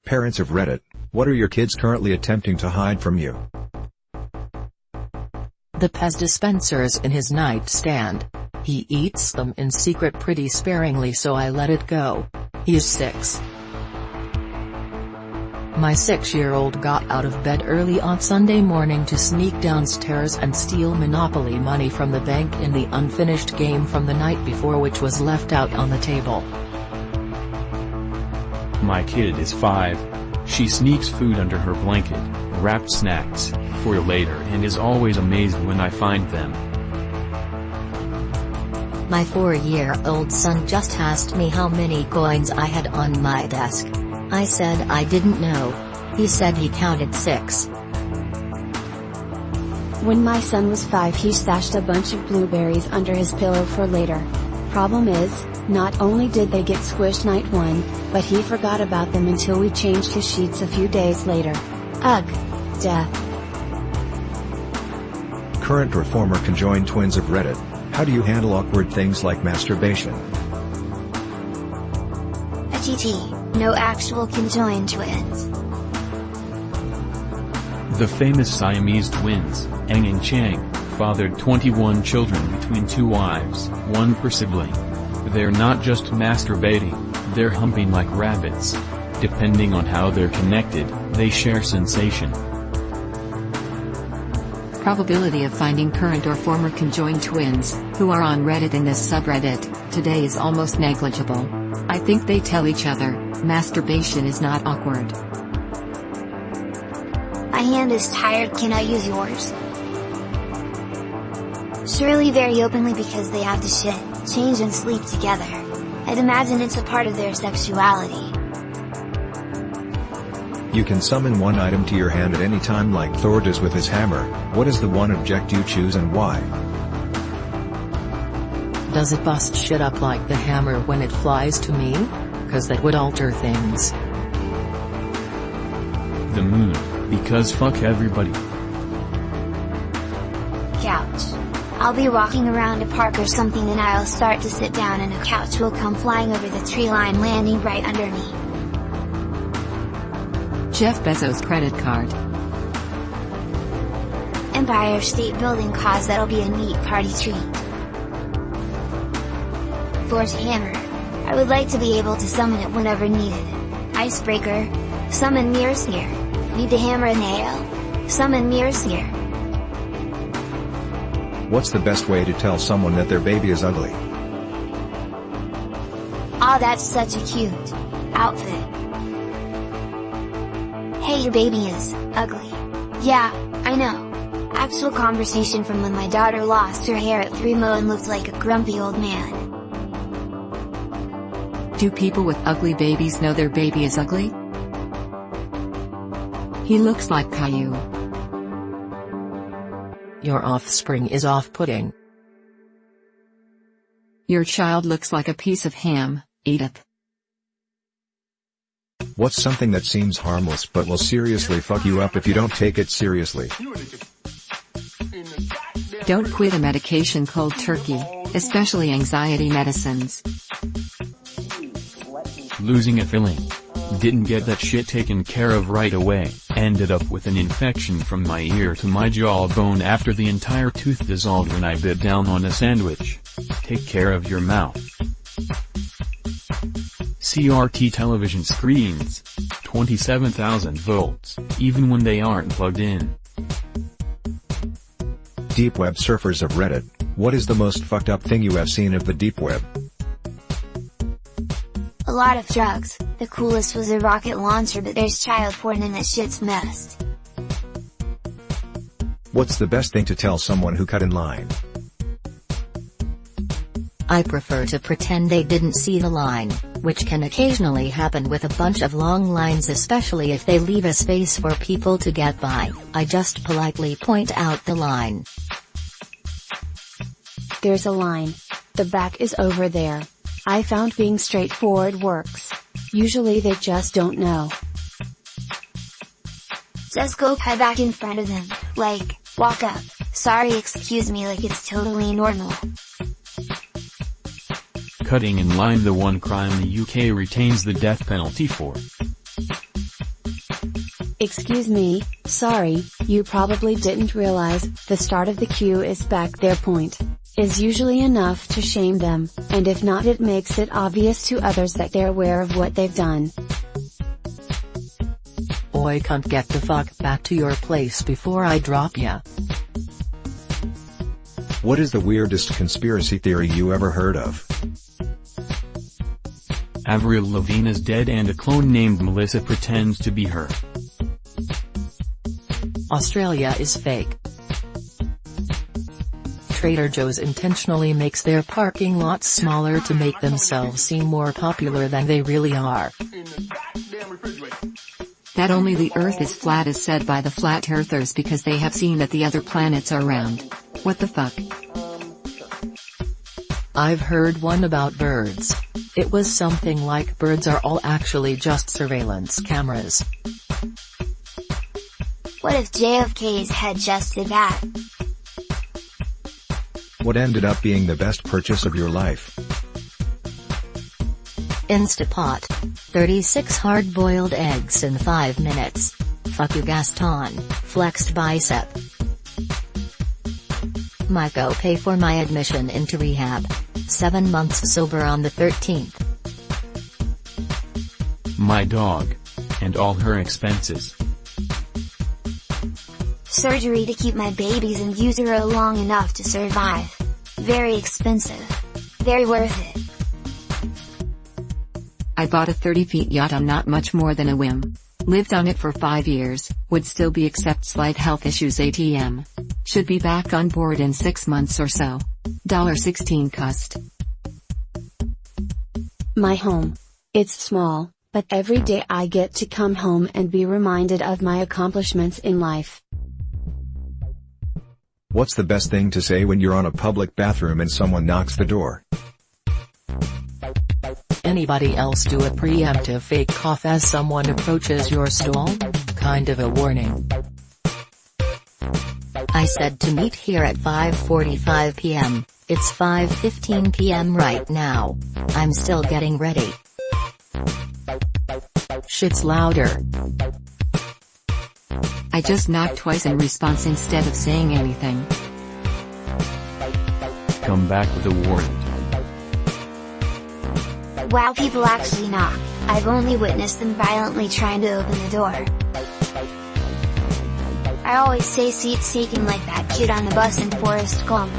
Parents of Reddit, what are your kids currently attempting to hide from you? The Pez dispensers in his nightstand. He eats them in secret pretty sparingly, so I let it go. He is 6. My 6-year-old got out of bed early on Sunday morning to sneak downstairs and steal Monopoly money from the bank in the unfinished game from the night before, which was left out on the table. My kid is 5. She sneaks food under her blanket, wrapped snacks, for later, and is always amazed when I find them. My 4-year-old son just asked me how many coins I had on my desk. I said I didn't know. He said he counted 6. When my son was 5, he stashed a bunch of blueberries under his pillow for later. Problem is, not only did they get squished night 1, but he forgot about them until we changed his sheets a few days later. Ugh. Death. Current or former conjoined twins of Reddit, how do you handle awkward things like masturbation? TT, no actual conjoined twins. The famous Siamese twins, Eng and Chang, fathered 21 children between 2 wives, 1 per sibling. They're not just masturbating, they're humping like rabbits. Depending on how they're connected, they share sensation. Probability of finding current or former conjoined twins, who are on Reddit in this subreddit, today is almost negligible. I think they tell each other, masturbation is not awkward. My hand is tired, can I use yours? Surely very openly, because they have to shit, change and sleep together. I'd imagine it's a part of their sexuality. You can summon one item to your hand at any time like Thor does with his hammer. What is the one object you choose and why? Does it bust shit up like the hammer when it flies to me? 'Cause that would alter things. The moon, because fuck everybody. Couch. I'll be walking around a park or something and I'll start to sit down and a couch will come flying over the tree line, landing right under me. Jeff Bezos' credit card. Empire State Building, cause that'll be a neat party treat. Thor's hammer. I would like to be able to summon it whenever needed. Icebreaker. Summon Mirrorsphere. Need to hammer a nail? Summon Mirrorsphere. What's the best way to tell someone that their baby is ugly? Aw, that's such a cute outfit. Hey, your baby is ugly. Yeah, I know. Actual conversation from when my daughter lost her hair at 3mo and looked like a grumpy old man. Do people with ugly babies know their baby is ugly? He looks like Caillou. Your offspring is off-putting. Your child looks like a piece of ham, eat it. What's something that seems harmless but will seriously fuck you up if you don't take it seriously? Don't quit a medication cold turkey, especially anxiety medicines. Losing a filling. Didn't get that shit taken care of right away, ended up with an infection from my ear to my jawbone after the entire tooth dissolved when I bit down on a sandwich. Take care of your mouth. CRT television screens. 27,000 volts, even when they aren't plugged in. Deep web surfers of Reddit, what is the most fucked up thing you have seen of the deep web? A lot of drugs. The coolest was a rocket launcher, but there's child porn and that shit's messed. What's the best thing to tell someone who cut in line? I prefer to pretend they didn't see the line, which can occasionally happen with a bunch of long lines, especially if they leave a space for people to get by. I just politely point out the line. There's a line. The back is over there. I found being straightforward works. Usually they just don't know. Just go cut back in front of them, like, walk up, sorry excuse me, like it's totally normal. Cutting in line, the one crime the UK retains the death penalty for. Excuse me, sorry, you probably didn't realize, the start of the queue is back there point. Is usually enough to shame them, and if not it makes it obvious to others that they're aware of what they've done. Oi cunt, get the fuck back to your place before I drop ya. What is the weirdest conspiracy theory you ever heard of? Avril Lavigne is dead and a clone named Melissa pretends to be her. Australia is fake. Trader Joe's intentionally makes their parking lots smaller to make themselves seem more popular than they really are. That only the Earth is flat is said by the flat earthers because they have seen that the other planets are round. What the fuck? I've heard one about birds. It was something like birds are all actually just surveillance cameras. What if JFK's head just did that? What ended up being the best purchase of your life? Instapot. 36 hard-boiled eggs in 5 minutes. Fuck you Gaston, flexed bicep. Myco pay for my admission into rehab. 7 months sober on the 13th. My dog. And all her expenses. Surgery to keep my babies in utero long enough to survive. Very expensive. Very worth it. I bought a 30-feet yacht on not much more than a whim. Lived on it for 5 years, would still be except slight health issues ATM. Should be back on board in 6 months or so. $16 cost. My home. It's small, but every day I get to come home and be reminded of my accomplishments in life. What's the best thing to say when you're on a public bathroom and someone knocks the door? Anybody else do a preemptive fake cough as someone approaches your stall? Kind of a warning. I said to meet here at 5:45 p.m. It's 5:15 p.m. right now. I'm still getting ready. Shit's louder. I just knocked twice in response instead of saying anything. Come back with a warrant. Wow, people actually knock. I've only witnessed them violently trying to open the door. I always say seats taken like that kid on the bus in Forrest Gump.